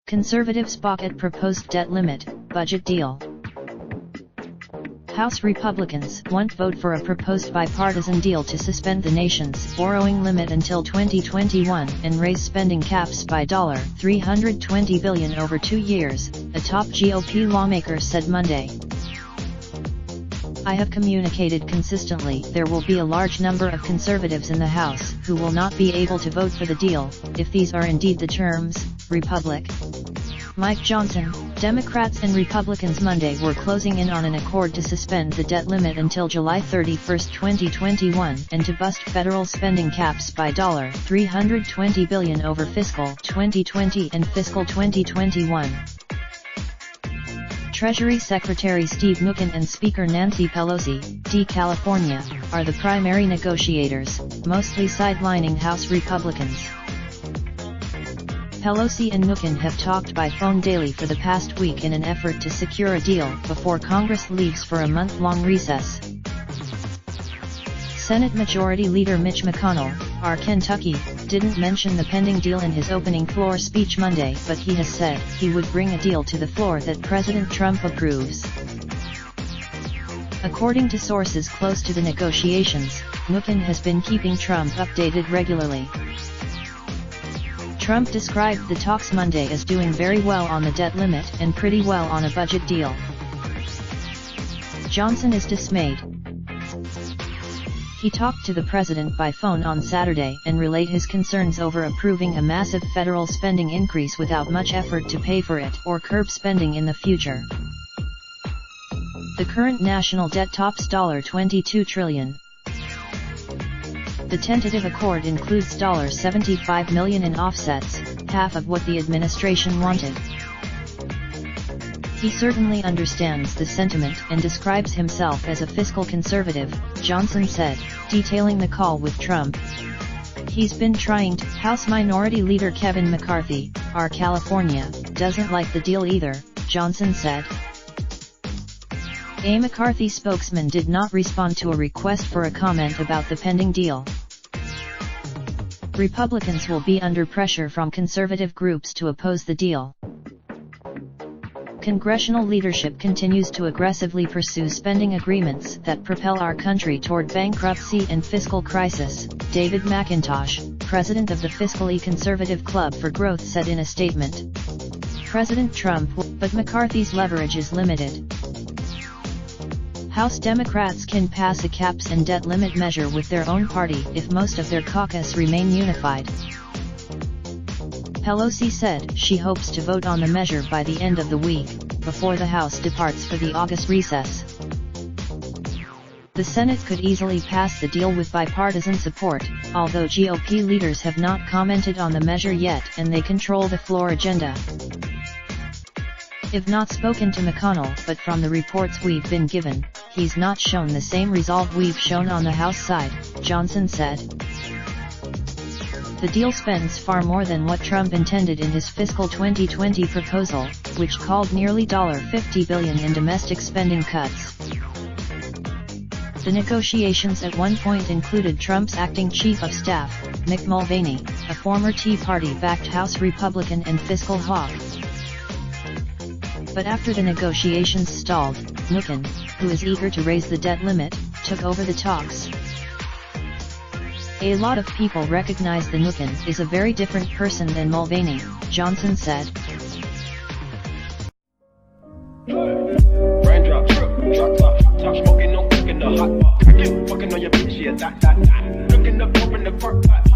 Conservatives balk at proposed debt limit, budget deal. House Republicans won't vote for a proposed bipartisan deal to suspend the nation's borrowing limit until 2021 and raise spending caps by $320 billion over 2 years, a top GOP lawmaker said Monday. I have communicated consistently there will be a large number of conservatives in the House who will not be able to vote for the deal, if these are indeed the terms, Republic. Mike Johnson, Democrats and Republicans Monday were closing in on an accord to suspend the debt limit until July 31, 2021 and to bust federal spending caps by $320 billion over fiscal 2020 and fiscal 2021. Treasury Secretary Steve Mnuchin and Speaker Nancy Pelosi, D. California, are the primary negotiators, mostly sidelining House Republicans. Pelosi and Mnuchin have talked by phone daily for the past week in an effort to secure a deal before Congress leaves for a month-long recess. Senate Majority Leader Mitch McConnell, R. Kentucky, didn't mention the pending deal in his opening floor speech Monday, but he has said he would bring a deal to the floor that President Trump approves. According to sources close to the negotiations, Mnuchin has been keeping Trump updated regularly. Trump described the talks Monday as doing very well on the debt limit and pretty well on a budget deal. Johnson is dismayed. He talked to the president by phone on Saturday and relayed his concerns over approving a massive federal spending increase without much effort to pay for it or curb spending in the future. The current national debt tops $22 trillion. The tentative accord includes $75 million in offsets, half of what the administration wanted. He certainly understands the sentiment and describes himself as a fiscal conservative, Johnson said, detailing the call with Trump. He's been trying to. House Minority Leader Kevin McCarthy, R. California, doesn't like the deal either, Johnson said. A McCarthy spokesman did not respond to a request for a comment about the pending deal. Republicans will be under pressure from conservative groups to oppose the deal. Congressional leadership continues to aggressively pursue spending agreements that propel our country toward bankruptcy and fiscal crisis, David McIntosh, president of the Fiscally Conservative Club for Growth, said in a statement. President Trump but McCarthy's leverage is limited. House Democrats can pass a caps and debt limit measure with their own party if most of their caucus remain unified. Pelosi said she hopes to vote on the measure by the end of the week, before the House departs for the August recess. The Senate could easily pass the deal with bipartisan support, although GOP leaders have not commented on the measure yet and they control the floor agenda. I've not spoken to McConnell, but from the reports we've been given, he's not shown the same resolve we've shown on the House side, Johnson said. The deal spends far more than what Trump intended in his fiscal 2020 proposal, which called nearly $50 billion in domestic spending cuts. The negotiations at one point included Trump's acting chief of staff, Mick Mulvaney, a former Tea Party-backed House Republican and fiscal hawk. But after the negotiations stalled, Mnuchin, who is eager to raise the debt limit, took over the talks. A lot of people recognize the Mnuchin is a very different person than Mulvaney, Johnson said. Raindrop, drop top smoking, no cooking the hot pot. Fucking on your bitch, yeah, that. Looking up, open the park pot.